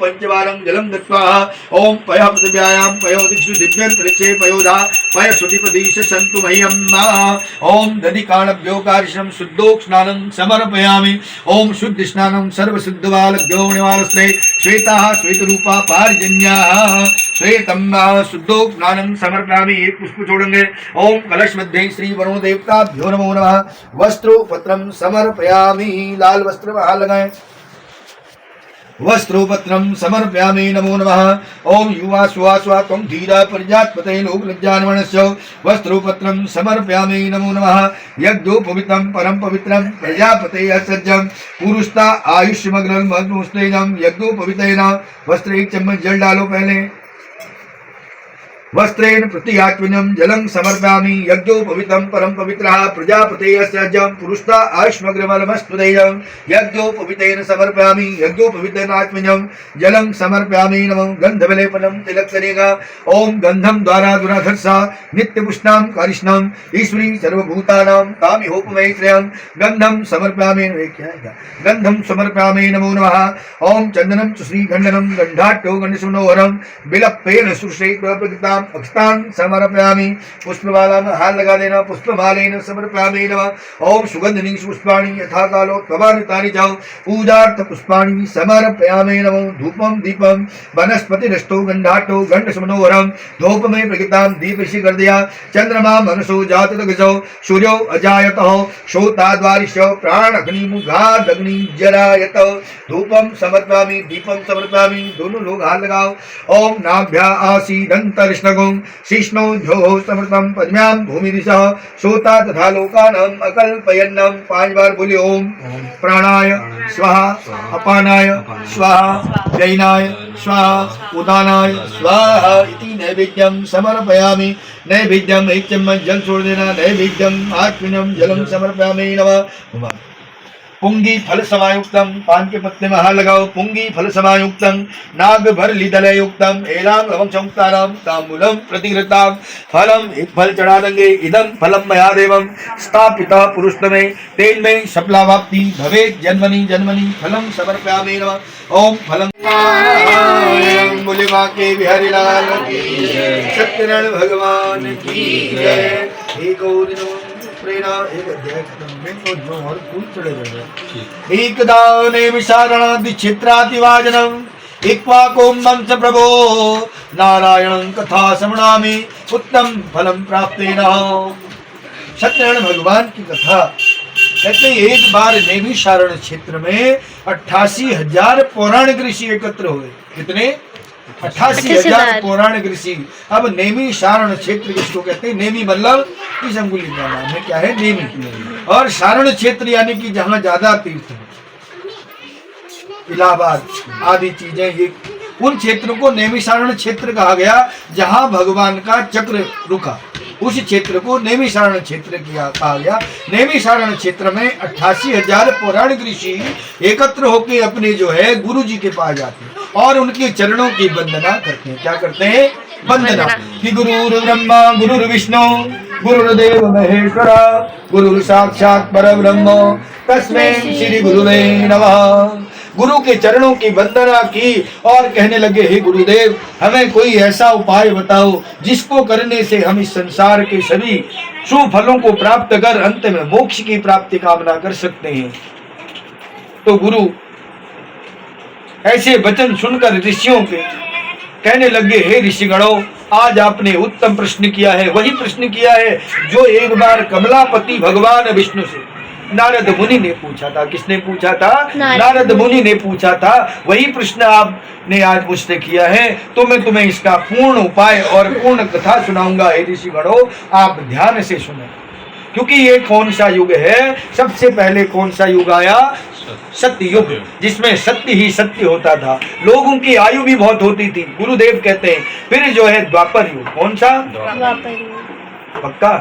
पंचवारं जलं दत्त्वा ओम पयः पृथिव्यायां पयो दिक्षु दिव्यन्तरिक्षे पयोधा पय श्रुतिपदीश सन्तु मह्यम् ओम दधिकाणभ्यो कार्षणं शुद्धोक्स्नानं समर्पयामि ओम शुद्ध स्नानं सर्वशुद्धवालभ्यो निवारस्ते श्वेताः श्वेतरूपा पारिजन्याः श्वेतं शुद्धोक्स्नानं समर्पयामि। एक पुष्प छोड़ेंगे। ओम कलश मध्ये श्री वरुण देवताभ्यो नमो नमः। वस्त्रोपत्रं समर्पयामि। लाल वस्त्र वहां लगाएं। वस्त्रोपत्रं समर्पयामि। नमो नमः। ओम युवा स्वा स्वा त्वं धीरा प्रजापते लोकलज्जान्वनस्य वस्त्रोपत्रं समर्पयामि। नमो नमः। यज्ञोपवित्रं परम पवित्रं प्रजापते सज्जं पुरुषता आयुष्यमग्रं मग्नोस्तेजं यज्ञोपवितेन वस्त्र एक चम्मच जल डालो पहले। वस्त्रेण प्रतियात्मनं जलं समर्पयामि। यज्ञोपवितं परम पवित्रः प्रजापतेः सज्जं पुरुषता आयुष्मग्रमलमस्तुतेयं यज्ञोपवितेन समर्पयामि। यज्ञोपवितेन आत्मनं जलं समर्पयामि। नमः। गन्धविलेपनं तिलकनेगा। ओम गंधम द्वारा दुराधर्षा नित्यपुष्णां कारिष्णां ईश्वरी सर्वभूतानां कामिहोपमैत्र्यं गंधम समर्पयामि। गंधम समर्पयामि। नमो नमः। ओम चंदनं च श्रीगंधनं गंधाट्यो गंधसुनोहरं विलप्पेन सुश्रेत्वप्रकृतां अक्षतां समर्पयामि। पुष्पमाला में हाथ लगा देना। पुष्पमालेन समर्पयामि। नमः। ओम सुगंधिनी पुष्पाणि यथा कालो त्वमानितानि च पूजार्थ पुष्पाणि समर्पयामि। नमः। धूपम दीपम वनस्पतिरस्तो गंधाटो गंधसुमनोहरम धूपमय प्रकृतां दीपशि कर दिया। चंद्रमा मनसो जातगजो सूर्यो अजायतः श्रोताद्वारिश प्राण अग्नि मुखाद अग्नि जरायत धूपम समर्पयामि। दीपम समर्पयामि। दोनों लोग हाथ लगाओ। ओम नाभ्या आसीदन्तरिष्णगुं शिष्णो झो समृतं पद्म्यां भूमि दिशः श्रोता तथा लोकानां अकल्पयन्नं 5 बार बोलिए। ओम प्राणाय स्वाहा अपानाय स्वाहा व्ययनाय स्वाहा उदानाय स्वाहा इति नैवेद्यं समर्पयामि। नैवेद्यम एक चम्मच जल छोड़ देना। नैवेद्यम आत्मनम जलम समर्पयामि। नमः। पुंगी फल समायुक्तम 5 के पत्ते में हाथ लगाओ। पुंगी फल समायुक्तम नाग भरलिदलय युक्तम एलाम लवंगसंयुक्तानाम तांबूलम प्रतिगृतां फलम एक फल चढ़ा देंगे। इदम फलम मया देवम स्थापितः पुरुषतमे तेन में सफलावाप्ति भवेत् जन्मनि जन्मनि फलम समर्पयामि। नमः। ओम फलम बोले मां के बिहारी लाल की जय। सत्यनारायण भगवान की जय। एक और प्रेरणा एक अध्याय खत्म में तो जो और फूल चढ़े गए। एकदाने विशारणादि क्षेत्रातिवाजनम इक्वाकोम वंश प्रभो नारायणं कथा समणामि उत्तम फलम प्राप्तेन। सत्यनारायण भगवान की कथा कहते हैं एक बार नैमिषारण्य क्षेत्र में 88,000 पौराणिक ऋषि एकत्र हुए। कितने? 88,000 पौराणिक ऋषि। अब नैमिषारण्य क्षेत्र किसको कहते हैं? नेमि मतलब इस अंगुली का नाम है क्या है? नेमि। और शारण क्षेत्र यानी कि जहाँ ज्यादा तीर्थ है, इलाहाबाद आदि चीजें, ये उन क्षेत्रों को नैमिषारण्य क्षेत्र कहा गया जहाँ भगवान का चक्र रुका। उस क्षेत्र को नैमिषारण्य क्षेत्र कहा गया। नैमिषारण्य क्षेत्र में 88,000 पौराणिक ऋषि एकत्र होकर अपने जो है गुरु जी के पास जाते हैं और उनके चरणों की वंदना करते हैं। क्या करते हैं? वंदना। कि गुरुर् ब्रह्मा गुरुर्विष्णु गुरुर्देव महेश्वरा गुरु साक्षात परब्रह्म तस्मै श्री गुरुवे नमः। गुरु के चरणों की वंदना की और कहने लगे, हे गुरुदेव हमें कोई ऐसा उपाय बताओ जिसको करने से हम इस संसार के सभी शुभ फलों को प्राप्त कर अंत में मोक्ष की प्राप्ति कामना कर सकते हैं। तो गुरु ऐसे वचन सुनकर ऋषियों के कहने लगे, हे ऋषिगणों आज आपने उत्तम प्रश्न किया है। वही प्रश्न किया है जो एक बार कमलापति भगवान विष्णु से नारद मुनि ने पूछा था। किसने पूछा था? नारद मुनि ने पूछा था। वही प्रश्न आपने आज मुझसे किया है। तो मैं तुम्हें इसका पूर्ण उपाय और पूर्ण कथा सुनाऊंगा। हे ऋषिगणों आप ध्यान से सुनो, क्योंकि ये कौन सा युग है? सबसे पहले कौन सा युग आया? सत्य युग, जिसमें सत्य ही सत्य होता था। लोगों की आयु भी बहुत होती थी। गुरुदेव कहते हैं फिर जो है द्वापर युग। कौन सा? द्वापर युग। पक्का?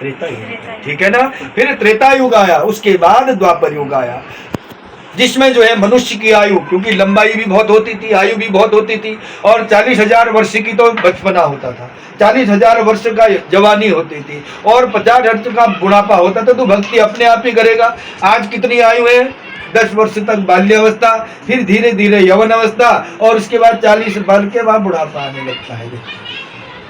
त्रेता युग, ठीक है ना। फिर त्रेता युग आया, उसके बाद द्वापर युग आया, जिसमें जो है मनुष्य की आयु, क्योंकि लंबाई भी बहुत होती थी, आयु भी बहुत होती थी, और 40,000 वर्ष की तो बचपना होता था, 40,000 वर्ष का जवानी होती थी, और 50 वर्ष का बुढ़ापा होता था। तो भक्ति अपने आप ही करेगा। आज कितनी आयु है? 10 वर्ष तक बाल्यावस्था, फिर धीरे धीरे यौवन अवस्था, और उसके बाद 40 साल के बाद बुढ़ापा आने लगता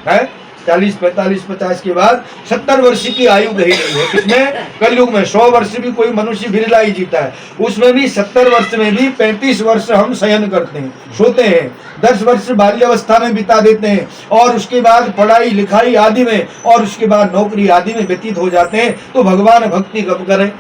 है। 40, 45, 50 के बाद 70 वर्ष की आयु रही नहीं है। किसमें? कलयुग में 100 वर्ष भी कोई मनुष्य बिरला ही जीता है। उसमें भी 70 वर्ष में भी 35 वर्ष हम शयन करते हैं, सोते हैं। 10 वर्ष बाल्यावस्था में बिता देते हैं, और उसके बाद पढ़ाई लिखाई आदि में, और उसके बाद नौकरी आदि में व्यतीत हो जाते हैं। तो भगवान भक्ति कब करें?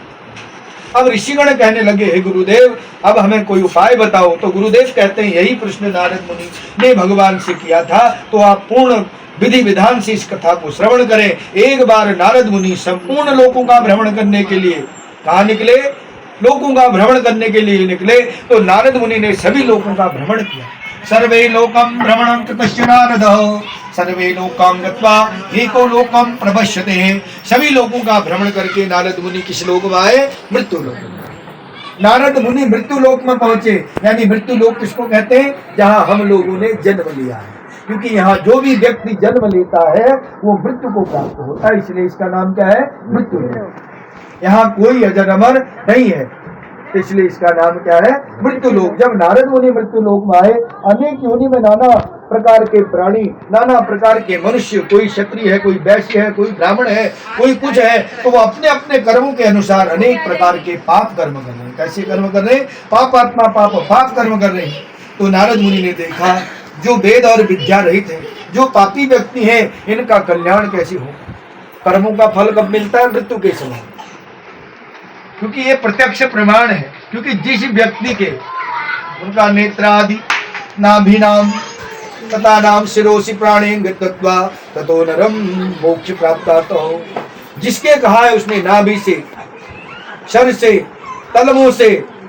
अब ऋषिगण कहने लगे, हे गुरुदेव, अब हमें कोई उपाय बताओ। तो गुरुदेव कहते हैं, यही प्रश्न नारद मुनि ने भगवान से किया था, तो आप पूर्ण विधि विधान से इस कथा को श्रवण करें। एक बार नारद मुनि संपूर्ण लोकों का भ्रमण करने के लिए कहाँ निकले? लोकों का भ्रमण करने के लिए निकले। तो नारद मुनि ने सभी लोकों का भ्रमण किया। सर्वे लोकम भ्रमणं कृतस्य नारदः सर्वे लोकां गत्वा एको लोकम प्रपश्यते। सभी लोगों का भ्रमण करके नारद मुनि किस लोक में आए? मृत्यु लोक। नारद मुनि मृत्यु लोक में पहुंचे, यानी मृत्यु लोक किसको कहते हैं? जहां हम लोगों ने जन्म लिया है। क्योंकि यहाँ जो भी व्यक्ति जन्म लेता है वो मृत्यु को प्राप्त होता है, इसलिए इसका नाम क्या है? मृत्यु लोक। यहाँ कोई अजर अमर नहीं है, इसलिए इसका नाम क्या है? मृत्यु लोक। जब नारद मुनि मृत्यु लोक में आए, अनेक योनि में नाना प्रकार के प्राणी, नाना प्रकार के मनुष्य, कोई क्षत्रिय है, कोई वैश्य है, कोई ब्राह्मण है, कोई कुछ है, तो वो अपने अपने कर्मों के अनुसार अनेक प्रकार के पाप कर्म कर रहे हैं। कैसे कर्म कर रहे हैं? पापात्मा पाप कर्म कर रहे हैं। तो नारद मुनि ने देखा, जो वेद और विद्या रहित है, जो पापी व्यक्ति हैं, इनका कल्याण कैसे हो? कर्मों का फल कब मिलता है? मृत्यु के समय। क्योंकि ये प्रत्यक्ष प्रमाण है। क्योंकि जिस व्यक्ति के उनका नेत्रादि नाभिनाम तथा नाम शिरोसि प्राणे गत्वा ततो नरम मोक्ष प्राप्त हो, जिसके कहा है उसने नाभि से, शर से, तलमों से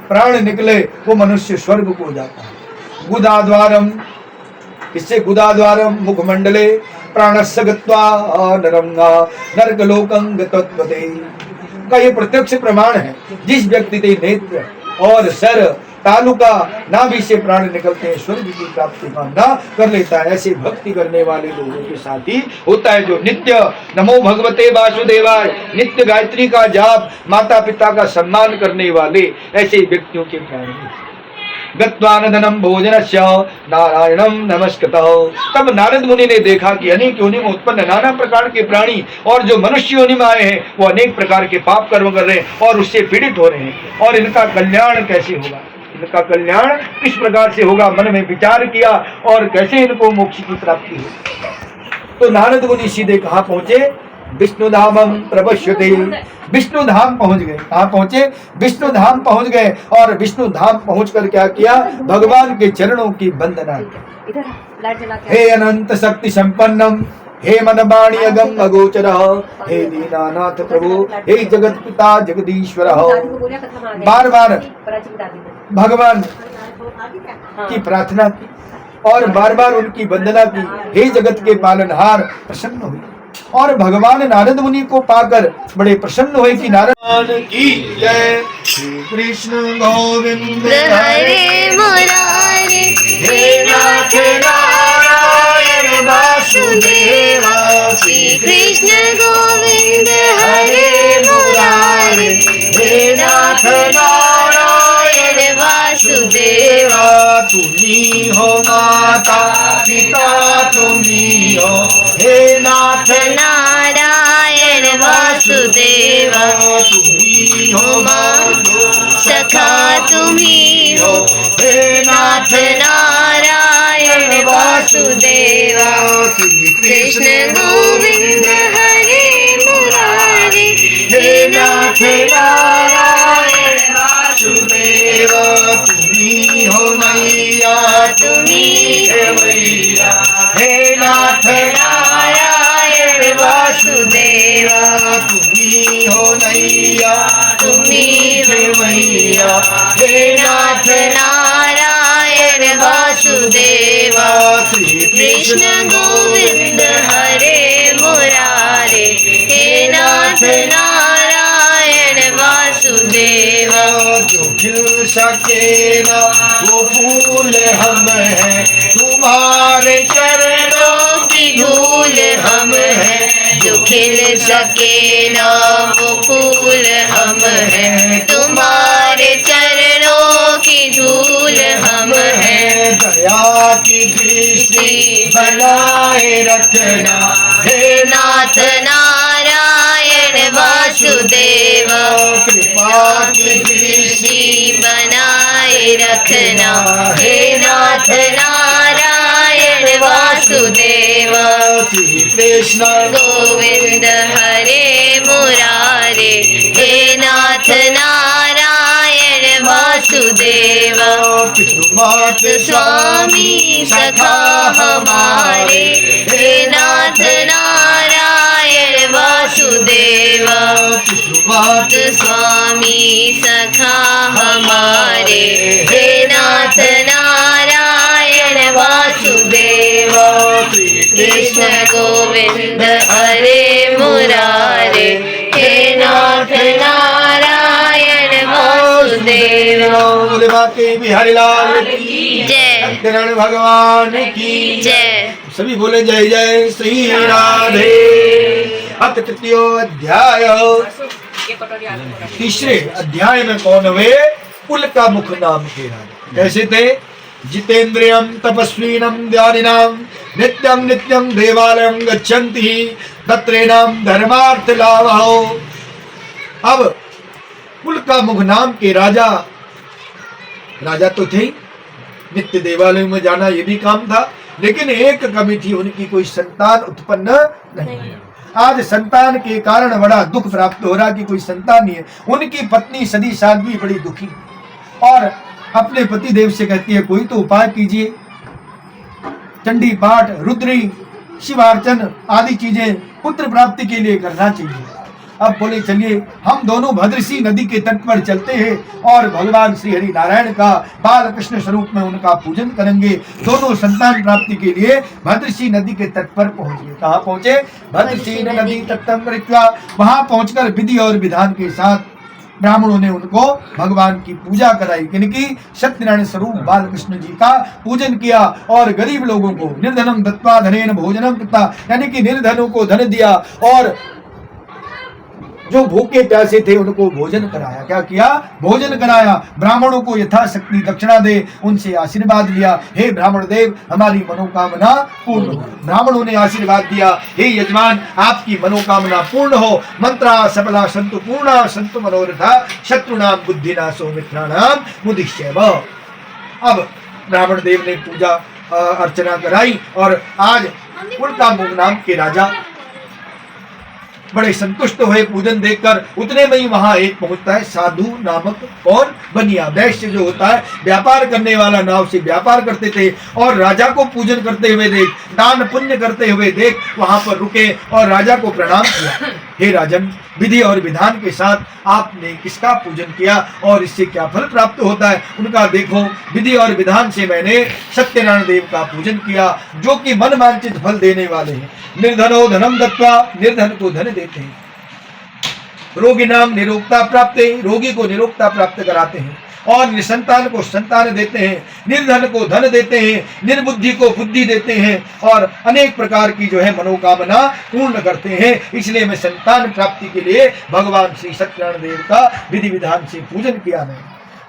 प्राण निकले, वो मनुष्य स्वर्ग को जाता है। गुदाद्वारम, इससे गुदाद्वारम मुखमंडले प्राणस्य गत्वा नरंगा नरकलोकं गतत्वते का ये प्रत्यक्ष प्रमाण है। जिस व्यक्ति के नेत्र और सर तालुका नाभि से प्राण निकलते हैं, स्वर्ग की प्राप्ति कामना कर लेता है। ऐसे भक्ति करने वाले लोगों के साथ ही होता है, जो नित्य नमो भगवते वासुदेवाय, नित्य गायत्री का जाप, माता पिता का सम्मान करने वाले ऐसे व्यक्तियों के प्राण गत्वानदनम भोजनस्य नारायणम नमस्कृतः। तब नारद मुनि ने देखा कि अनेक योनि में उत्पन्न नाना प्रकार के प्राणी और जो मनुष्य योनि में आए हैं, वो अनेक प्रकार के पाप कर्म कर रहे हैं और उससे पीड़ित हो रहे हैं, और इनका कल्याण कैसे होगा? इनका कल्याण किस प्रकार से होगा? मन में विचार किया, और कैसे इनको मोक्ष की प्राप्ति हो। तो नारद मुनि सीधे कहाँ पहुंचे? विष्णु धामम प्रपश्यते। विष्णु धाम पहुंच गए। कहाँ पहुंचे? विष्णु धाम पहुंच गए, और विष्णु धाम पहुंचकर क्या किया? भगवान के चरणों की वंदना की। हे अनंत शक्ति संपन्नम, हे मन वाणी अगम अगोचर, हे दीनानाथ प्रभु, हे जगत पिता जगदीश्वर। बार बार भगवान की प्रार्थना की और बार बार उनकी वंदना की। हे जगत के पालनहार, प्रसन्न हुए, और भगवान नारद मुनि को पाकर बड़े प्रसन्न हुए कि नारद की जय। श्री कृष्ण गोविंद हरे मुरारे, हे नाथ नारायण वासुदेव। श्री कृष्ण गोविंद हरे मुरारे, हे नाथ नारायण वासुदेव। तुम्ही हो माता पिता तुम्ही हो, हे नाथ नारायण वासुदेव। तुम्ही हो सखा तुम्ही हो, हे नाथ नारायण वासुदेव। श्री कृष्ण गोविंद हरे मुरारे, हे नाथ नारायण वासुदेव। तुम्ही हो मैया तुम्ही है मैया, हे नाथ नारायण वासुदेव। तुम्ही हो नैया तुम्ही है मैया, हे नाथ नारायण वासुदेव। श्री कृष्ण गोविंद हरे मुरारे, हे नाथ नारायण वासुदेव। जो खिल सके ना वो फूल हम हैं, तुम्हारे चरणों की धूल हम हैं। जो खिल सके ना वो फूल हम हैं, तुम्हारे चरण कृपा की दृष्टि बनाए रखना, हे नाथ नारायण वासुदेव, कृपा की दृष्टि बनाए रखना, हे नाथ नारायण वासुदेव। श्री कृष्ण गोविंद हरे मुरारे, हे नाथ नारायण वासुदेव। पितृमात स्वामी सखा हमारे, हे नाथ नारायण वासुदेव। पितृमात स्वामी सखा हमारे, हे नाथ नारायण वासुदेव। कृष्ण गोविंद हरे मुरारे, हे नाथ नारायण वासुदेव। बोले बाके बिहारी लाल की जय। सत्यनारायण भगवान की जय। सभी बोले जय जय श्री राधे। अथ तृतीयो अध्याय, तीसरे अध्याय में कौन हुए? कुल का मुख नाम के राजा। कैसे थे? जितेंद्रियम तपस्वीनम ध्यानिनाम नित्यम नित्यम देवालयम गच्छन्ति तत्रेणाम धर्मार्थ लाभो। अब कुल का मुख नाम के राजा, राजा तो थे, नित्य देवालय में जाना ये भी काम था, लेकिन एक कमी थी, उनकी कोई संतान उत्पन्न नहीं। आज संतान के कारण बड़ा दुख प्राप्त हो रहा कि कोई संतान नहीं है। उनकी पत्नी सदी साध्वी बड़ी दुखी और अपने पति देव से कहती है कोई तो उपाय कीजिए, चंडी पाठ, रुद्री, शिवार्चन आदि चीजें पुत्र प्राप्ति के लिए करना चाहिए। अब बोले चलिए हम दोनों भद्रसी नदी के तट पर चलते हैं और भगवान श्री हरि नारायण का बाल कृष्ण स्वरूप में उनका पूजन करेंगे। दोनों संतान प्राप्ति के लिए भद्रसी नदी के तट पर पहुंचे। कहाँ पहुंचे? भद्रसी नदी तटम कृत्वा। वहां पहुंचकर विधि और विधान के साथ ब्राह्मणों ने उनको भगवान की पूजा कराई। किनकी? सत्यनारायण स्वरूप बाल कृष्ण जी का पूजन किया और गरीब लोगों को निर्धनम दत्वा धनेन भोजनम कृता, यानी कि निर्धनों को धन दिया और जो भूखे प्यासे थे उनको भोजन कराया। क्या किया? भोजन कराया। ब्राह्मणों को यथाशक्ति दक्षिणा दे उनसे आशीर्वाद लिया, हे ब्राह्मण देव हमारी मनोकामना पूर्ण हो। ब्राह्मणों ने आशीर्वाद दिया, हे यजमान आपकी मनोकामना पूर्ण हो। मंत्रा सफला संतु पूर्णा संतु मनोरथा शत्रुनाम बुद्धिनाशो मित्राणाम मुदिश्यैव। अब ब्राह्मण देव ने पूजा अर्चना कराई और आज कुल का मुख नाम के राजा बड़े संतुष्ट हुए पूजन देखकर। उतने में ही वहां एक पहुंचता है साधु नामक, कौन? बनिया, वैश्य जो होता है, व्यापार करने वाला, नाव से व्यापार करते थे और राजा को पूजन करते हुए देख, दान पुण्य करते हुए देख वहां पर रुके और राजा को प्रणाम किया। हे राजन, विधि और विधान के साथ आपने किसका पूजन किया और इससे क्या फल प्राप्त होता है? उनका देखो, विधि और विधान से मैंने सत्यनारायण देव का पूजन किया जो कि मन वांछित फल देने वाले हैं। निर्धनो धनम दत्वा, निर्धन को धन देते हैं। रोगी नाम निरोगता प्राप्त, रोगी को निरोगता प्राप्त कराते हैं और निसंतान को संतान देते हैं, निर्धन को धन देते हैं, निर्बुद्धि को बुद्धि देते हैं और अनेक प्रकार की जो है मनोकामना पूर्ण करते हैं। इसलिए मैं संतान प्राप्ति के लिए भगवान श्री सत्यनारायण देव का विधि विधान से पूजन किया। मैं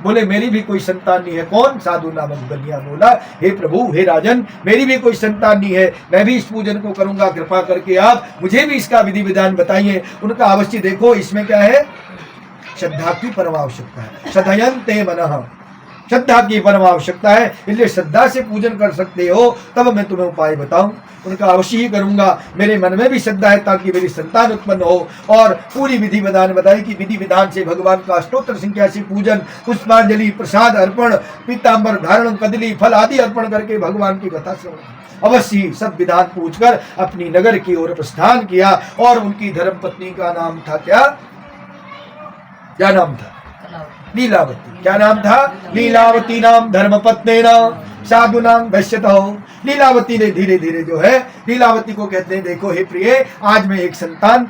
बोले मेरी भी कोई संतान नहीं है। कौन? साधु नामक बनिया बोला, हे प्रभु, हे राजन, मेरी भी कोई संतान नहीं है, मैं भी इस पूजन को करूंगा, कृपा करके आप मुझे भी इसका विधि विधान बताइए। उनका अवश्य देखो, इसमें क्या है? श्रद्धा की परम आवश्यकता है। श्रद्धयन्ते मनः, श्रद्धा की परम आवश्यकता है, इसलिए श्रद्धा से पूजन कर सकते हो। तब मैं तुम्हें उपाय बताऊं, उनका अवश्य ही करूंगा। मेरे मन में भी श्रद्धा है ताकि मेरी संतान उत्पन्न हो। और पूरी विधि विधान बताई कि विधि विधान से भगवान का स्तोत्र संख्या से पूजन, पुष्पांजलि, प्रसाद अर्पण, पीताम्बर धारण, कदली फल आदि अर्पण करके भगवान की कथा श्रवण। अवश्य सब विधान पूछकर अपनी नगर की ओर प्रस्थान किया। और उनकी धर्मपत्नी का नाम था क्या नाम था? लीलावती। क्या नाम था? लीलावती नाम धर्मपत्नी नाम साधु नाम वैश्यतो। लीलावती ने धीरे धीरे जो है, लीलावती को कहते हैं देखो हे प्रिय, आज मैं एक संतान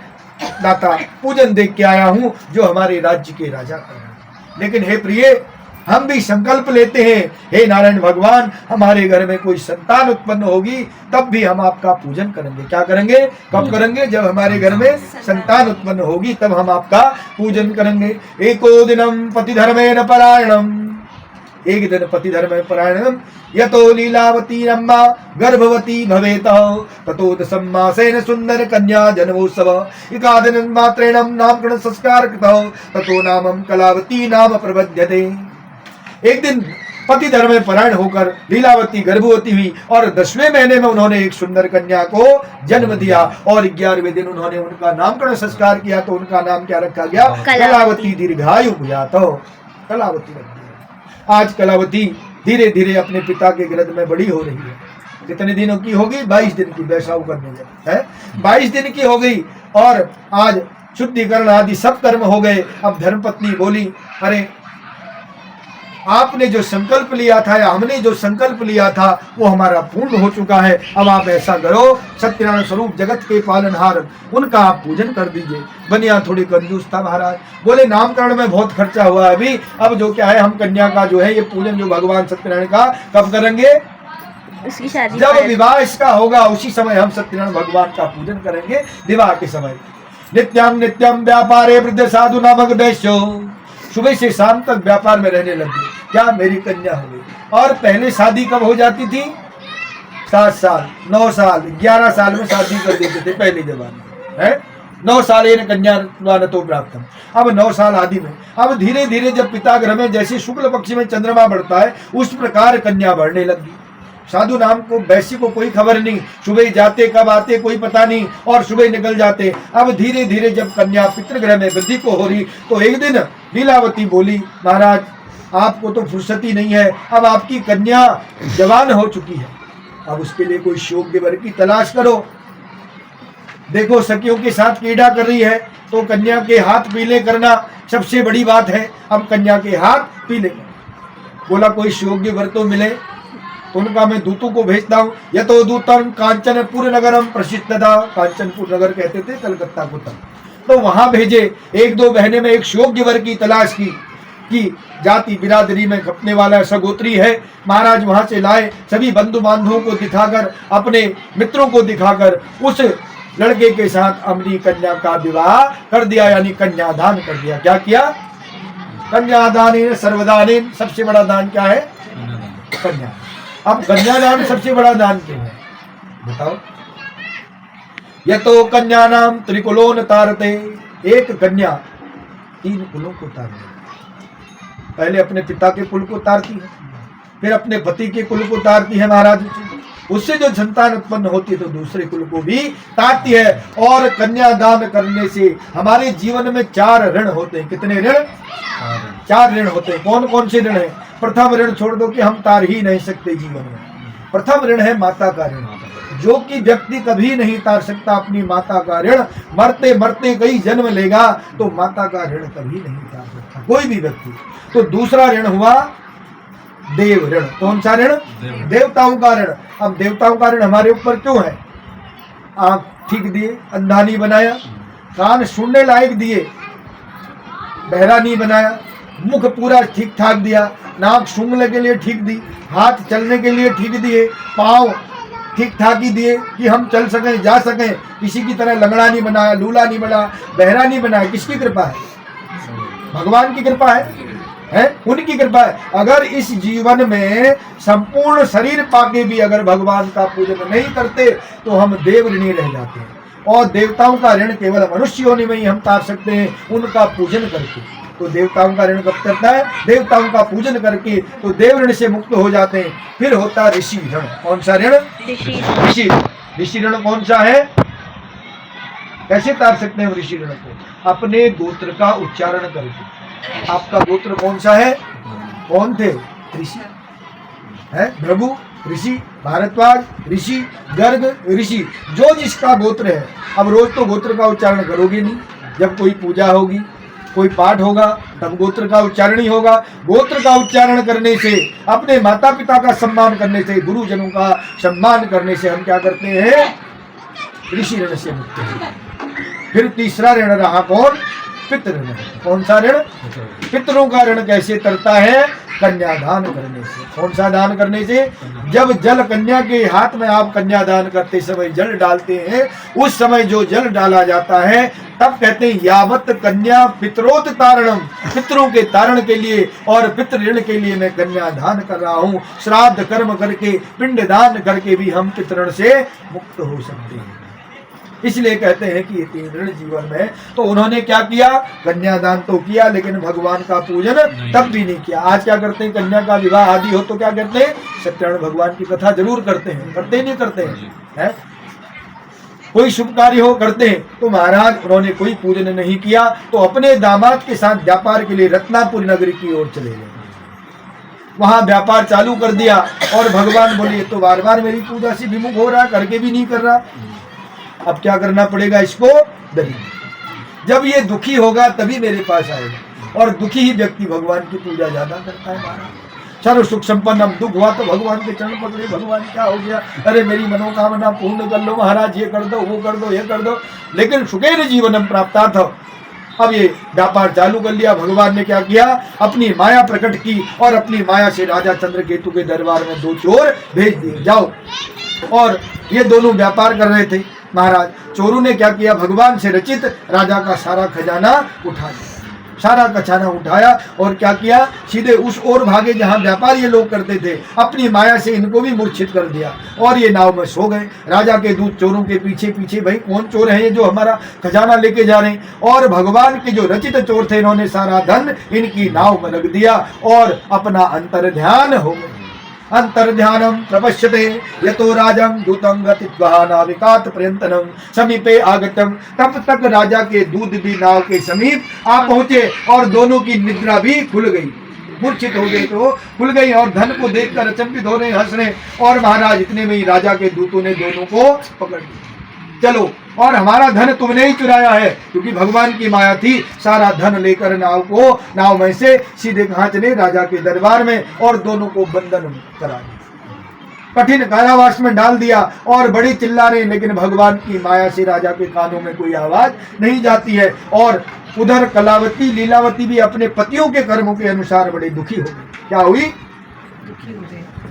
दाता पूजन देख के आया हूं जो हमारे राज्य के राजा का है। लेकिन हे प्रिय, हम भी संकल्प लेते हैं, हे नारायण भगवान, हमारे घर में कोई संतान उत्पन्न होगी तब भी हम आपका पूजन करेंगे। क्या करेंगे? कब करेंगे? जब हमारे घर में संतान उत्पन्न होगी तब हम आपका पूजन करेंगे। एको दिनम पति धर्मेण परायणम, एक दिन पति धर्म परायणम यतो लीलावती अम्मा गर्भवती भवेत ततो दशमासेन सुंदर कन्या जन्मोत्सव एकादन मात्रेण नामकरण संस्कार कृतौ ततो नामम कलावती नाम प्रबध्यते। एक दिन पति धर्म में परायण होकर लीलावती गर्भवती हुई और 10वें महीने में उन्होंने एक सुंदर कन्या को जन्म दिया और 11वें दिन उन्होंने उनका नामकरण संस्कार किया तो उनका नाम क्या रखा गया? कलावती दीर्घायु हुआ। तो कलावती रख दिया। आज कलावती धीरे धीरे अपने पिता के गर्भ में बड़ी हो रही है। कितने दिनों की होगी? 22 दिन की। बैसाऊ करने है 22 दिन की हो गई और आज शुद्धिकरण आदि सब कर्म हो गए। अब धर्मपत्नी बोली, अरे आपने जो संकल्प लिया था या हमने जो संकल्प लिया था वो हमारा पूर्ण हो चुका है। अब आप ऐसा करो, सत्यनारायण स्वरूप जगत के पालनहार उनका आप पूजन कर दीजिए। बनिया थोड़ी कंजूस था महाराज, बोले नामकरण में बहुत खर्चा हुआ है अभी, अब जो क्या है हम कन्या का जो है ये पूजन जो भगवान सत्यनारायण का कब करेंगे? उसकी शादी जब विवाह इसका होगा उसी समय हम सत्यनारायण भगवान का पूजन करेंगे विवाह के समय। नित्यम नित्यम व्यापारे वृद्ध साधु नामक वैश्यो, सुबह से शाम तक व्यापार में रहने लगे। क्या मेरी कन्या हो गई। और पहले शादी कब हो जाती थी? 7 साल 9 साल 11 साल में शादी कर देते थे पहले जमाने है। 9 साल इन कन्या तो प्राप्त। अब 9 साल आदि में अब धीरे धीरे जब पितागृह में जैसे शुक्ल पक्ष में चंद्रमा बढ़ता है उस प्रकार कन्या बढ़ने लगी। साधु नाम को वैश्य को कोई खबर नहीं, सुबह जाते कब आते कोई पता नहीं और सुबह निकल जाते। अब धीरे धीरे जब कन्या पितृगृह में वृद्धि को हो रही तो एक दिन लीलावती बोली, महाराज आपको तो फुर्सती नहीं है, अब आपकी कन्या जवान हो चुकी है, अब उसके लिए कोई योग्य वर की तलाश करो। देखो सखियों के साथ क्रीड़ा कर रही है तो कन्या के हाथ पीले करना सबसे बड़ी बात है। अब कन्या के हाथ पीले, बोला कोई योग्य वर तो मिले तो उनका मैं दूतों को भेजता हूँ। यह तो दूतम कांचनपुर नगरम प्रसिद्ध था, कांचनपुर नगर कहते थे कलकत्ता को तब, तो वहां भेजे। 1-2 महीने में एक योग्य वर की तलाश की जाति बिरादरी में खपने वाला सगोत्री है। महाराज वहां से लाए, सभी बंधु बांधवों को दिखाकर अपने मित्रों को दिखाकर उस लड़के के साथ अपनी कन्या का विवाह कर दिया, यानी कन्यादान कर दिया। क्या किया? कन्यादान सर्वदान। सबसे बड़ा दान क्या है? कन्या। अब कन्यादान सबसे बड़ा दान क्यों है बताओ? यह तो कन्या नाम त्रिकुलोन तारते, एक कन्या 3 कुलों को तारती। पहले अपने पिता के कुल को तारती है, फिर अपने पति के कुल को तारती है महाराज, उससे जो संतान उत्पन्न होती है तो दूसरे कुल को भी तारती है। और कन्यादान करने से हमारे जीवन में 4 ऋण होते हैं। कितने ऋण? 4 ऋण होते हैं। कौन कौन से ऋण है? प्रथम ऋण छोड़ दो कि हम तार ही नहीं सकते जीवन में। प्रथम ऋण है माता का ऋण, जो कि व्यक्ति कभी नहीं तार सकता अपनी माता का ऋण। मरते मरते कई जन्म लेगा तो माता का ऋण कभी नहीं तार सकता कोई भी व्यक्ति। तो दूसरा ऋण हुआ देव ऋण। कौन सा ऋण? देवताओं का ऋण। अब देवताओं का ऋण हमारे ऊपर क्यों है? आंख ठीक दिए, अंधा नहीं बनाया, कान सुनने लायक दिए, बहरा नहीं बनाया, मुख पूरा ठीक ठाक दिया, नाक सूंघने के लिए ठीक दी, हाथ चलने के लिए ठीक दिए, पाँव ठीक ठाक ही दिए कि हम चल सकें जा सकें, किसी की तरह लंगड़ा नहीं बनाया, लूला नहीं बना, बहरा नहीं बनाया। किसकी कृपा है? भगवान की कृपा है उनकी कृपा है। अगर इस जीवन में संपूर्ण शरीर पाके भी अगर भगवान का पूजन नहीं करते तो हम देव ऋणी रह जाते हैं। और देवताओं का ऋण केवल मनुष्य होने में ही हम तार सकते हैं, उनका पूजन करके। तो देवताओं का ऋण कब करता है? देवताओं का पूजन करके, तो देव ऋण से मुक्त हो जाते हैं। फिर होता है ऋषि ऋण। कौन सा ऋण? ऋषि ऋण कौन सा है? कैसे तार सकते हैं ऋषि ऋण को? अपने गोत्र का उच्चारण करके। आपका गोत्र कौन सा है? कौन थे? ऋषि है, भृगु ऋषि, भारद्वाज ऋषि, गर्ग ऋषि, जो जिसका गोत्र है। अब रोज तो गोत्र का उच्चारण करोगे नहीं, जब कोई पूजा होगी, कोई पाठ होगा, तब गोत्र का उच्चारण ही होगा। गोत्र का उच्चारण करने से, अपने माता पिता का सम्मान करने से, गुरुजनों का सम्मान करने से हम क्या करते हैं? ऋषि ऋण से मुक्त हैं। फिर तीसरा ऋण रहा कौन? पितृ ऋण। कौन सा ऋण? पितरों का ऋण कैसे तरता है? कन्यादान करने से। कौन सा दान करने से? जब जल कन्या के हाथ में आप कन्यादान करते समय जल डालते हैं, उस समय जो जल डाला जाता है तब कहते हैं यावत कन्या पितरोत तारणम, पितरों के तारण के लिए और पितृ ऋण के लिए मैं कन्यादान कर रहा हूँ। श्राद्ध कर्म करके, पिंडदान करके भी हम पितृण से मुक्त हो सकते हैं। इसलिए कहते हैं कि ये 3 ऋण जीवन में। तो उन्होंने क्या किया? कन्यादान तो किया, लेकिन भगवान का पूजन तब भी नहीं किया। आज क्या करते हैं? कन्या का विवाह आदि हो तो क्या करते हैं? सत्यनारायण भगवान की कथा जरूर करते हैं, करते ही नहीं करते हैं? कोई शुभ कार्य हो करते हैं। तो महाराज उन्होंने कोई पूजन नहीं किया, तो अपने दामाद के साथ व्यापार के लिए रत्नापुर नगरी की ओर चले गए। वहां व्यापार चालू कर दिया और भगवान बोले तो बार बार मेरी पूजा से विमुख हो रहा, करके भी नहीं कर रहा, अब क्या करना पड़ेगा इसको? दरिद्र। जब ये दुखी होगा तभी मेरे पास आएगा, और दुखी ही व्यक्ति भगवान की पूजा ज्यादा करता है। महाराज सर्व सुख संपन्न, हम दुख हुआ तो भगवान के चरण पकड़े, भगवान क्या हो गया, अरे मेरी मनोकामना पूर्ण कर लो महाराज, ये कर दो, वो कर दो, ये कर दो। लेकिन सुखेन जीवनम प्राप्ता था। अब ये व्यापार चालू कर लिया। भगवान ने क्या किया? अपनी माया प्रकट की और अपनी माया से राजा चंद्रकेतु के दरबार में 2 चोर भेज दिए, जाओ। और ये दोनों व्यापार कर रहे थे। महाराज चोरों ने क्या किया? भगवान से रचित राजा का सारा खजाना उठा लिया, सारा खजाना उठाया और क्या किया? सीधे उस ओर भागे जहां व्यापार ये लोग करते थे। अपनी माया से इनको भी मूर्छित कर दिया और ये नाव में सो गए। राजा के दूत चोरों के पीछे पीछे, भाई कौन चोर है ये जो हमारा खजाना लेके जा रहे हैं? और भगवान के जो रचित चोर थे, इन्होंने सारा धन इनकी नाव में रख दिया और अपना अंतर ध्यान हो गए। अंतर्ध्यानम प्रपश्यते यतो राजं दूतं गतित्वा नाविकात पर्यंतनम समीपे आगतम। तब तक राजा के दूत भी नाव के समीप आ पहुंचे और दोनों की निद्रा भी खुल गई, मूर्छित हो गई तो खुल गई, और धन को देखकर अचंभित हो रहे, हंस रहे। और महाराज इतने में ही राजा के दूतों ने दोनों को पकड़ लिया। चलो, और हमारा धन तुमने ही चुराया है, क्योंकि भगवान की माया थी। सारा धन लेकर नाव में से सीधे कहाँ चले? राजा के दरबार में, और दोनों को बंधन करा दिया, कठिन कारावास में डाल दिया। और बड़ी चिल्ला रहे, लेकिन भगवान की माया से राजा के कानों में कोई आवाज नहीं जाती है। और उधर कलावती लीलावती भी अपने पतियों के कर्मों के अनुसार बड़ी दुखी हो गई। क्या हुई?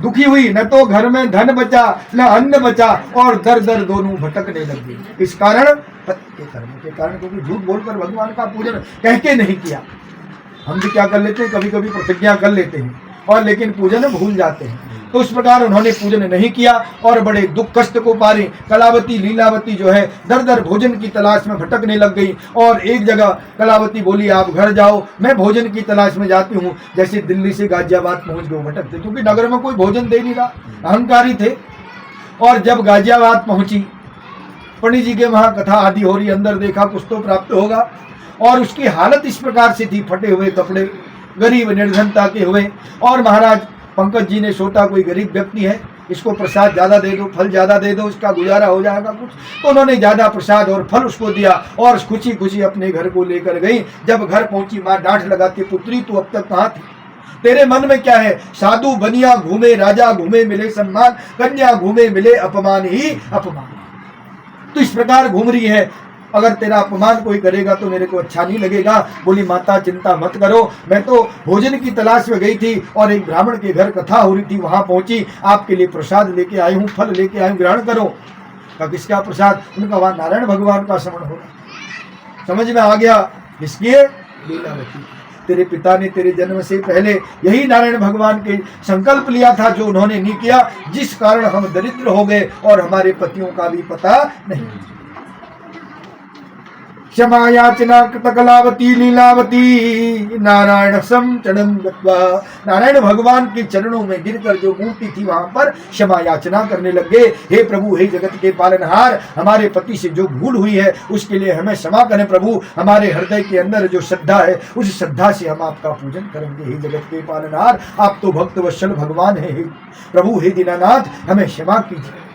दुखी हुई। न तो घर में धन बचा, न अन्न बचा, और दर दर दोनों भटकने लगे। इस कारण पति के कर्म के कारण, क्योंकि झूठ बोलकर भगवान का पूजन कह के नहीं किया। हम भी क्या कर लेते हैं, कभी कभी प्रतिज्ञा कर लेते हैं और लेकिन पूजन भूल जाते हैं। तो इस प्रकार उन्होंने पूजन नहीं किया और बड़े दुख कष्ट को पारे। कलावती लीलावती जो है दर दर भोजन की तलाश में भटकने लग गई। और एक जगह कलावती बोली आप घर जाओ, मैं भोजन की तलाश में जाती हूँ। जैसे दिल्ली से गाजियाबाद पहुंच गए भटकते, क्योंकि नगर में कोई भोजन दे नहीं रहा, अहंकारी थे। और जब गाजियाबाद पहुंची, पंडित जी के वहां कथा आदि हो रही, अंदर देखा कुछ तो प्राप्त होगा। और उसकी हालत इस प्रकार से थी, फटे हुए कपड़े, गरीब निर्धनता के हुए। और महाराज पंकज जी ने सोचा कोई गरीब व्यक्ति है, इसको प्रसाद ज्यादा दे दो, फल ज्यादा दे दो, इसका गुजारा हो जाएगा कुछ। तो उन्होंने ज्यादा प्रसाद और फल उसको दिया और खुशी खुशी अपने घर को लेकर गई। जब घर पहुंची, माँ डांट लगाती, पुत्री तू अब तक कहाँ थी? तेरे मन में क्या है? साधु बनिया घूमे, राजा घूमे मिले सम्मान, कन्या घूमे मिले अपमान ही अपमान। तो इस प्रकार घूम रही है। अगर तेरा अपमान कोई करेगा तो मेरे को अच्छा नहीं लगेगा। बोली माता चिंता मत करो, मैं तो भोजन की तलाश में गई थी और एक ब्राह्मण के घर कथा हो रही थी, वहां पहुंची, आपके लिए प्रसाद लेके आई हूँ, फल लेके आई हूँ, ग्रहण करो। का किसका प्रसाद? उनका वहां नारायण भगवान का श्रवण हो रहा। समझ में आ गया किसकी? लीलावती। तेरे पिता ने तेरे जन्म से पहले यही नारायण भगवान के संकल्प लिया था, जो उन्होंने नहीं किया, जिस कारण हम दरिद्र हो गए और हमारे पतियों का भी पता नहीं। क्षमा याचना कलावती लीलावती नारायण सम चरणं गत्वा, नारायण भगवान के चरणों में गिरकर जो मूर्ति थी वहां पर क्षमा याचना करने लगे। हे प्रभु, हे जगत के पालनहार, हमारे पति से जो भूल हुई है उसके लिए हमें क्षमा करें प्रभु। हमारे हृदय के अंदर जो श्रद्धा है उस श्रद्धा से हम आपका पूजन करेंगे। हे जगत के पालनहार, आप तो भक्त वत्सल भगवान है। हे प्रभु, हे दीनानाथ, हमें क्षमा कीजिए,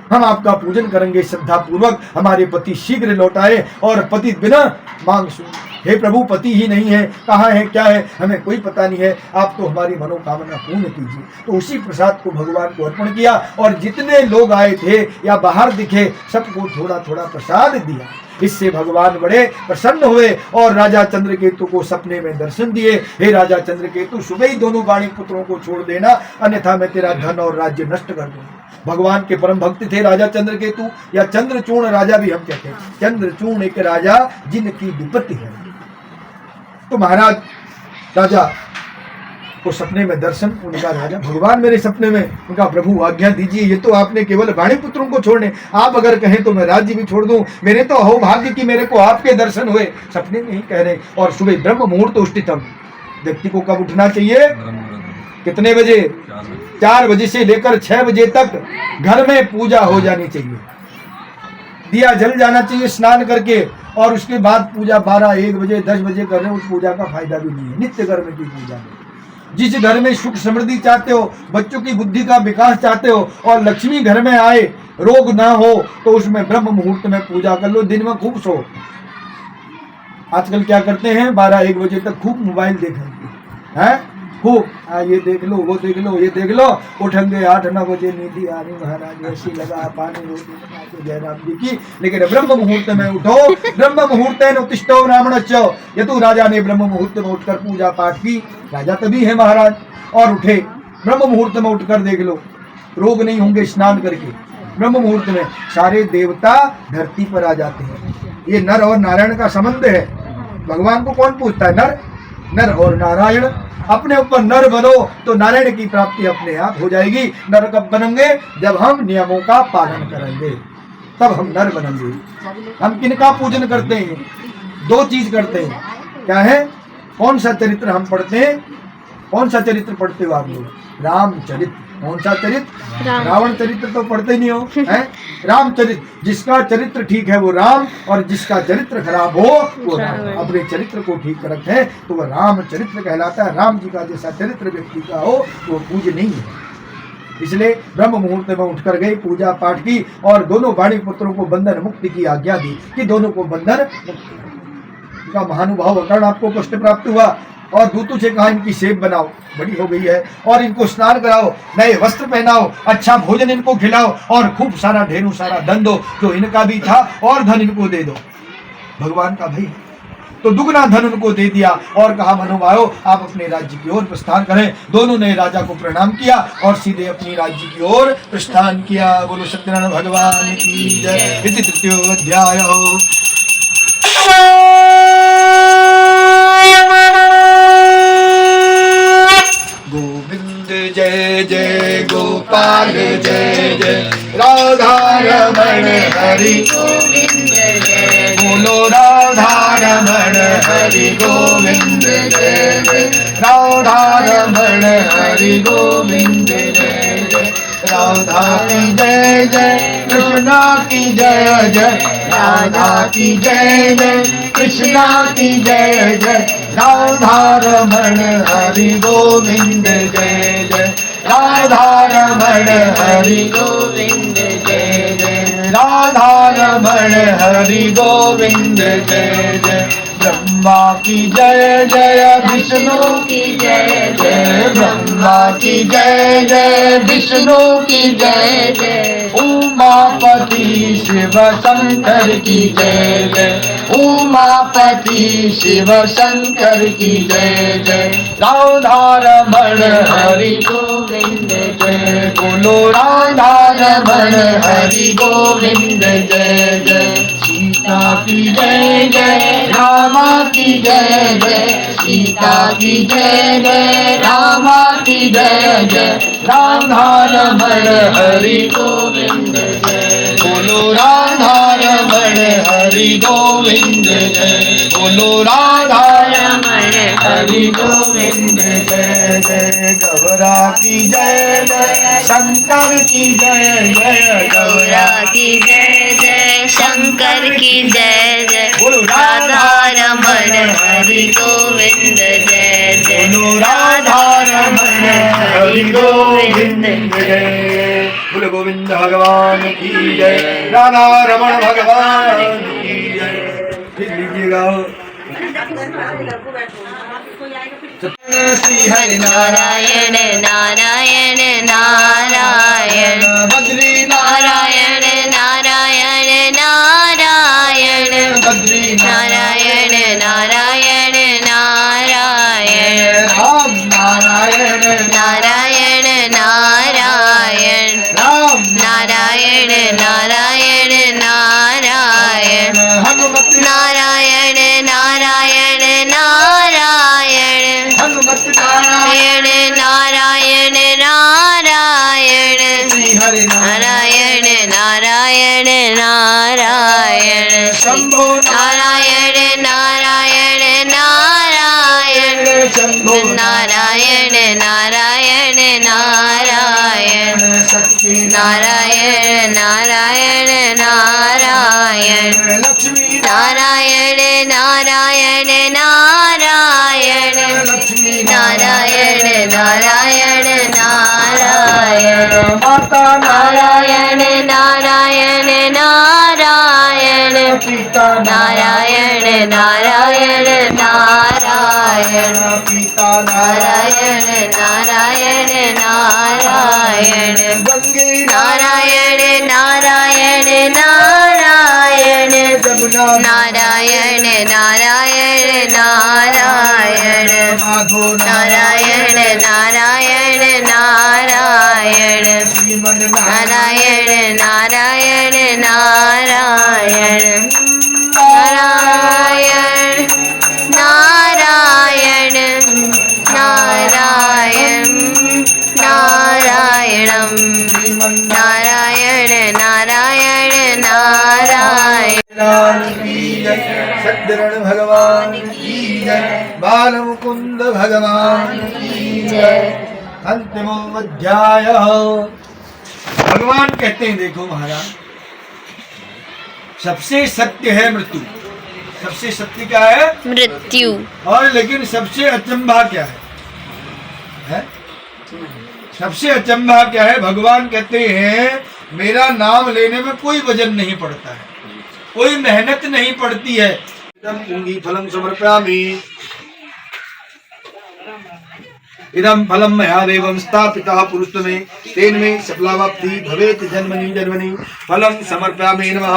हम आपका पूजन करेंगे श्रद्धा पूर्वक। हमारे पति शीघ्र लौट आए और पति बिना मांग सुन। हे प्रभु, पति ही नहीं है, कहाँ है, क्या है, हमें कोई पता नहीं है, आप तो हमारी मनोकामना पूर्ण कीजिए। तो उसी प्रसाद को भगवान को अर्पण किया और जितने लोग आए थे या बाहर दिखे सबको थोड़ा थोड़ा प्रसाद दिया। इससे भगवान बड़े प्रसन्न हुए और राजा चंद्रकेतु को सपने में दर्शन दिए। हे राजा चंद्रकेतु, सुबह ही दोनों वाणी पुत्रों को छोड़ देना, अन्यथा मैं तेरा धन और राज्य नष्ट कर दूंगा। भगवान के परम भक्त थे राजा चंद्रकेतु, या चंद्रचूर्ण राजा भी हम कहते हैं। चंद्रचूर्ण एक राजा जिनकी विपत्ति है। तो महाराज राजा को सपने में दर्शन, उनका राजा भगवान मेरे सपने में, उनका प्रभु आज्ञा दीजिए, ये तो आपने केवल वाणी पुत्रों को छोड़ने, आप अगर कहें तो मैं राज्य भी छोड़ दूं। मेरे तो हो भाग्य कि मेरे को आपके दर्शन हुए। सपने में ही कह रहे। और सुबह ब्रह्म मुहूर्त उष्टितम, व्यक्ति को कब उठना चाहिए? कितने बजे? 4 बजे से लेकर 6 बजे तक घर में पूजा हो जानी चाहिए, दिया जल जाना चाहिए स्नान करके, और उसके बाद पूजा 12, 1 बजे, 10 बजे कर रहे हो, उस पूजा का फायदा भी नहीं है। नित्य कर्म की पूजा में, जिस घर में सुख समृद्धि चाहते हो, बच्चों की बुद्धि का विकास चाहते हो और लक्ष्मी घर में आए, रोग ना हो, तो उसमें ब्रह्म मुहूर्त में पूजा कर लो। दिन में खूब सो। आजकल क्या करते हैं, 12, 1 बजे तक खूब मोबाइल देखेंगे, हैं खूब, ये देख लो, वो देख लो, ये देख लो, उठेंगे 8, 9 बजे, नींदी आ रही महाराज, ऐसी लगा पानी रोटी बना के जयराम जी की। लेकिन ब्रह्म मुहूर्त में उठो, ब्रह्म मुहूर्त उत्तिष्ठो ब्राह्मणश्च। ये तो राजा ने ब्रह्म मुहूर्त में उठकर पूजा पाठ की, राजा तभी है महाराज, और उठे ब्रह्म मुहूर्त में उठकर देख लो, रोग नहीं होंगे स्नान करके। ब्रह्म मुहूर्त में सारे देवता धरती पर आ जाते हैं। ये नर और नारायण का संबंध है। भगवान को कौन पूछता है? नर, नर और नारायण। अपने ऊपर नर बनो तो नारायण की प्राप्ति अपने आप हो जाएगी। नर कब बनेंगे? जब हम नियमों का पालन करेंगे, तब हम नर बनेंगे। हम किनका पूजन करते हैं? 2 चीज करते हैं। क्या है? कौन सा चरित्र हम पढ़ते हैं? कौन सा चरित्र पढ़ते हो आप लोग? रामचरित्र। कौन सा चरित्र? रावण चरित्र तो पढ़ते नहीं हो, हैं? रामचरित्र। जिसका चरित्र ठीक है वो राम, और जिसका चरित्र खराब हो वो राम। अपने चरित्र को ठीक रखें तो वह राम चरित्र कहलाता है। राम जी का जैसा चरित्र व्यक्ति का हो वो पूजनीय है। इसलिए ब्रह्म मुहूर्त में उठकर गए, पूजा पाठ की, और दोनों वाणी पुत्रों को बंधन मुक्ति की आज्ञा दी कि दोनों को बंधन मुक्ति का महानुभाव कारण आपको कष्ट प्राप्त हुआ। और दूतों से कहा इनकी सेब बनाओ, बड़ी हो गई है, और इनको स्नान कराओ, नए वस्त्र पहनाओ, अच्छा भोजन इनको खिलाओ, और खूब सारा ढेरों सारा धन दो, जो इनका भी था, और धन इनको दे दो। भगवान का भाई तो दुगना धन उनको दे दिया, और कहा मनोभावो आप अपने राज्य की ओर प्रस्थान करें। दोनों ने राजा को प्रणाम किया और सीधे अपनी राज्य की ओर प्रस्थान किया। बोलो सत्यनारायण भगवान की जय। इति तृतीयो अध्याय। गोविंद जय जय गोपाल जय जय राधा रमण हरि गोविंद जय। बोलो राधा रमण हरि गोविंद जय जय राधा रमण हरि गोविंद जय जय। राधा की जय जय, कृष्णा की जय जय, राधा की जय जय, कृष्णा की जय जय, राधा रमण हरि गोविंद जय जय, राधा रमण हरि गोविंद जय जय, राधा रमण हरि गोविंद जय जय। ब्रह्मा की जय जय, विष्णु की जय जय, ब्रह्मा की जय जय, विष्णु की जय जय, उमापति शिव शंकर की जय जय, उमापति शिव शंकर की जय जय। राधा रमण हरि गोविंद जय। बोलो राधा रमण हरि गोविंद जय जय। सीता की जय जय, रामा की जय जय, सीता की जय जय, रामा की जय जय, राधा रमण हरि गोविंद जय। बोलो राधा रमण हरि गोविंद जय। बोलो राधा रमण हरि गोविंद जय जय। गौरा की जय जय, शंकर की जय जय, गौरा की जय जय, शंकर की जय जय, राधा रमण हरि गोविंद जय जय, बोलो राधा रमण हरि गोविंद जय। बोलो गोविंद भगवान की जय, राधा रमण भगवान की जय। फिर लीजिएगा। श्री हरि नारायण नारायण नारायण, बद्री नारायण नारायण नारायण, नारायण नारायण हनुमत नारायण नारायण नारायण हनुमत नारायण नारायण नारायण श्री हरि नारायण नारायण नारायण शंभो नारायण नारायण नारायण शंभो नारायण नारायण नारायण शक्ति नारायण नारायण नारायण लक्ष्मी नारायण नारायण नारायण लक्ष्मी नारायण नारायण नारायण माता नारायण नारायण नारायण पिता नारायण नारायण नारायण पिता नारायण नारायण नारायण गंगे नारायण नारायण नारायण जमुना नारायण नारायण नारायण माधो नारायण नारायण नारायण श्रीमन नारायण नारायण नारायण नारायण नारायण नारायण नारायणं नारायण नारायण नारायण सद्गुण भगवान की जय बाल मुकुंद भगवान की जय अंतिमो अध्याय भगवान कहते हैं देखो महाराज सबसे सत्य है मृत्यु सबसे सत्य क्या है मृत्यु और लेकिन सबसे अचंभा क्या है? सबसे अचंभा क्या है भगवान कहते हैं मेरा नाम लेने में कोई वजन नहीं पड़ता है कोई मेहनत नहीं पड़ती है पुंगी फलम समर्पयामि इदम फलम मया देवं स्थापितः पुरुषमे तेन मे सफलावाप्ति भवेत् जन्मनि जन्मनि फलम समर्पयामि नमः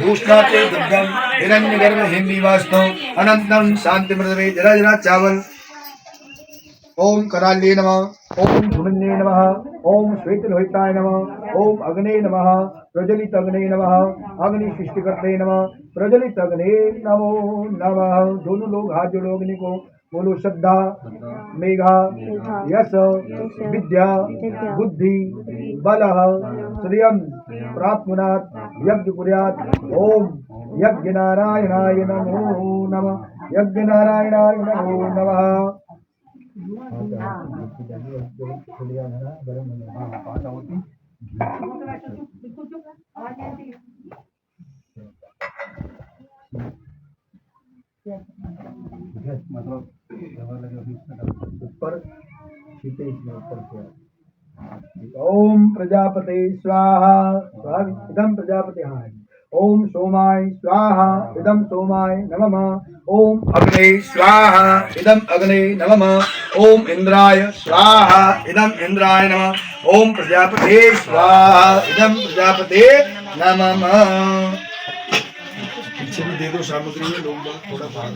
भूषणाते दग्धम हिरण्यगर्भ हिंदीवास्तो अनंतम शांति मृदवे जरा जरा चावल ओम कराल्ये नमः ओम धूमन्ये नमः ओम श्वेतलोहिताय नमः ओम अग्ने नमः प्रज्वलित अग्ने नमः अग्नि सृष्टिकर्ते नमः प्रज्वलित अग्ने नमो नमः दोनों लोग हाथ जोड़ो अग्नि को बोलो श्रद्धा मेघा यश विद्या बुद्धि बल श्रियम प्राप्नुनात् यज्ञ कुर्यात् ओम यज्ञ नारायणाय नमो नमः यज्ञ नारायणाय नमो नमः ऊपर ओम प्रजापते स्वाहा इदम प्रजापते ओम सोमाय स्वाहा इदम सोमाय नमः ओम अग्ने स्वाहा इदम अग्ने नमः ओम इंद्राय स्वाहा इदम इंद्राय नमः ओम प्रजापते स्वाहा इदम प्रजापते नमः पीछे भी दे दो सामग्री में लोग थोड़ा भाग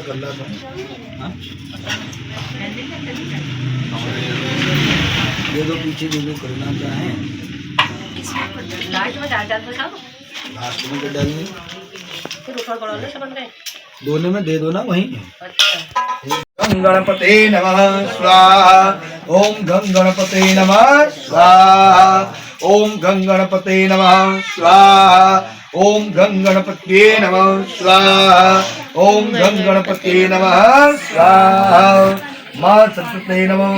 गल्ला दे दो पीछे दे दो करना क्या है लास्ट में डाल दो सब लास्ट में तो डालनी फिर ऊपर बढ़ा ले सब अंदर दोनों में दे दो ना वहीं अच्छा गं गणपते नमः स्वाहा ओम गं गणपते नमः स्वाहा ओम गं गणपते नमः स्वाहा ओम गं गणपते नमः स्वाहा ओम गं गणपते नमः स्वाहा माँ सरस्वती नमः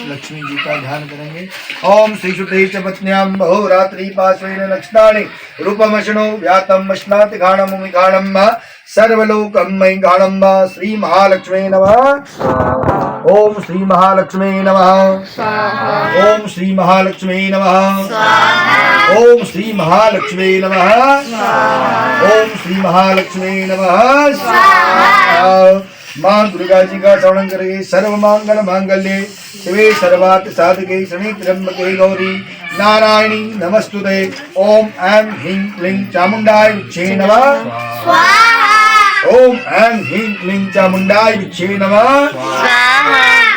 लक्ष्मी जी का ध्यान करेंगे ओम श्रीशुते च पत्न्यां बहुरात्रि पार्श्वेन लक्ष्णानि रूपमशनो व्यातं मश्नाति घाणं मुमिघाणं सर्वलोकं मयि घाणं श्री महालक्ष्मी नमः ओम श्री महालक्ष्मी नमः ओम श्री महालक्ष्मी नमः ओम श्री महालक्ष्मी नमः ओम श्री महालक्ष्मी नमः माँ दुर्गा जी का श्रवण करें सर्व मांगल मांगल्ये शिवे सर्वार्थ साधके शनि त्र्यंबके गौरी नारायणी नमस्तुते ओम ऐं ह्रीं क्लीं चामुंडाय विच्छे नमः ओम ऐं ह्रीं क्लीं चामुंडाय विच्छे नमः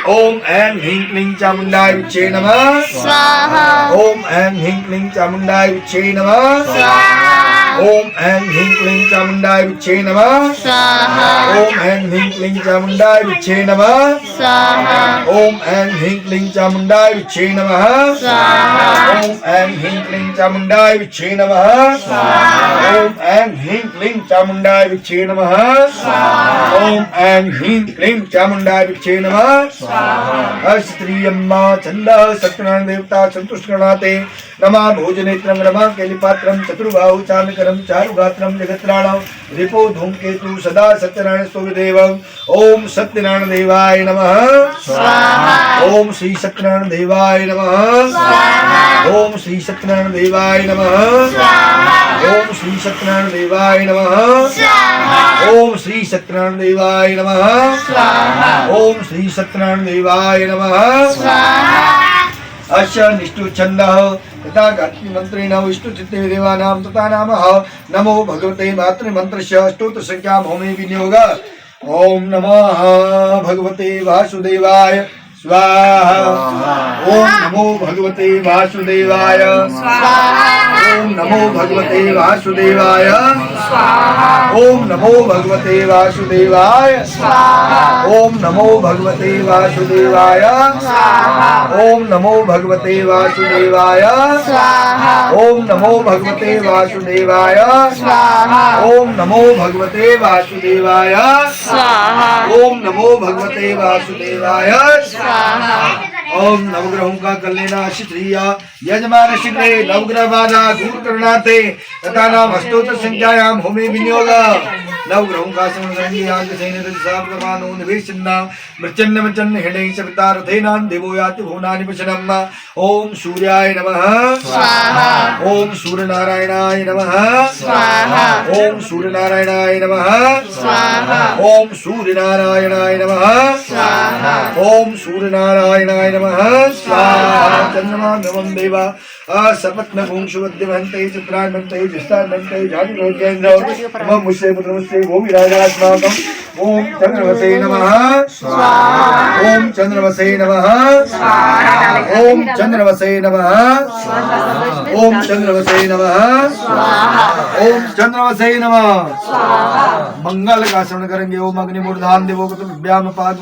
ओम ऐं ह्रीं क्लीं चामुंडाय विच्चे नमः स्वाहा ओम ऐं ह्रीं क्लीं चामुंडाय विच्चे नमः स्वाहा ओम ऐं ह्रीं क्लीं चामुंडाय विच्चे नमः स्वाहा ओम ऐं ह्रीं क्लीं चामुंडाय विच्चे नमः स्वाहा ओम ऐं ह्रीं क्लीं चामुंडाय विच्चे नमः स्वाहा ओम ऐं ह्रीं क्लीं चामुंडाय विच्चे नमः ओम ऐं ह्रीं क्लीं चामुंडाय विच्चे नमः ओम ऐं ह्रीं क्लीं चामुंडाय विच्चे नमः स्त्रियम्मा छन्दः सत्यनारायण देवता संतुष्ट करणाते रमा भोजनेत्रं रमा केलिपात्रं चतुर्बाहु चारुकरं चारुगात्रं जगत्राणं रिपो धूमकेतु सदा सत्यनारायण स्तुतिदेवं ओम सत्यनारायण देवाय नमः स्वाहा ओम श्री सत्यनारायण देवाय नमः ओम श्री सत्यनारायण देवाय नमः ओम श्री सत्यनारायण देवाय नमः ओम श्री सत्यनारायण देवाय नमः ओम श्री सत्यनारायण देवाय नमः अस्य निष्ठु छन्दः तथा गायत्री मंत्रेण विष्णु चित्ते देवानां तथा नामः नमो भगवते मातृमन्त्रस्य अष्टोत्तर संख्यां होमे विनियोग ओम नमः भगवते वासुदेवाय स्वाहा ओम नमो भगवते वासुदेवाय ओम नमो भगवते वासुदेवाय ओम नमो भगवते वासुदेवाय ओम नमो भगवते वासुदेवाय ओम नमो भगवते वासुदेवाय ओम नमो भगवते वासुदेवाय ओम नमो भगवते वासुदेवाय ओम नमो भगवते वासुदेवाय ओम नवग्रहों का कर लेना श्रीया यजमान शीघ्रे नवग्रह बाधा दूर करनाते तथा नाम अष्टोत्तर संख्यायाम होमे विनियोग नवग्रहों का संसंज्ञान सैन्य साप्रमानो निवेशन्ना मृचन्न मचन्न हिडे सविता रथेनान देवो याति भुवनानि पशनम् ओम सूर्याय नमः स्वाहा ओम सूर्यनारायणाय नमः स्वाहा ओम सूर्यनारायणाय नमः स्वाहा ओम सूर्यनारायणाय नमः स्वाहा ओम सूर्यनारायणाय नमः स्वाहा चंद्रमा नमः देवा सपत्न भूंशुवद्यमन्ते चित्रान्नन्ते जिष्टान्नन्ते जातिरोग्येन्द्र नमः मुष्ये पुत्रमुष्ये भूमिराजास्माकम् ओम चंद्रवसे नमः स्वाहा ओम चंद्रवसे नमः ओम चंद्रवसे नमः ओम चंद्रवसे नमः ओम चंद्रवसे नमः मंगल का श्रवण करेंगे ओम अग्निमूर्धान देवो विद्याम पाद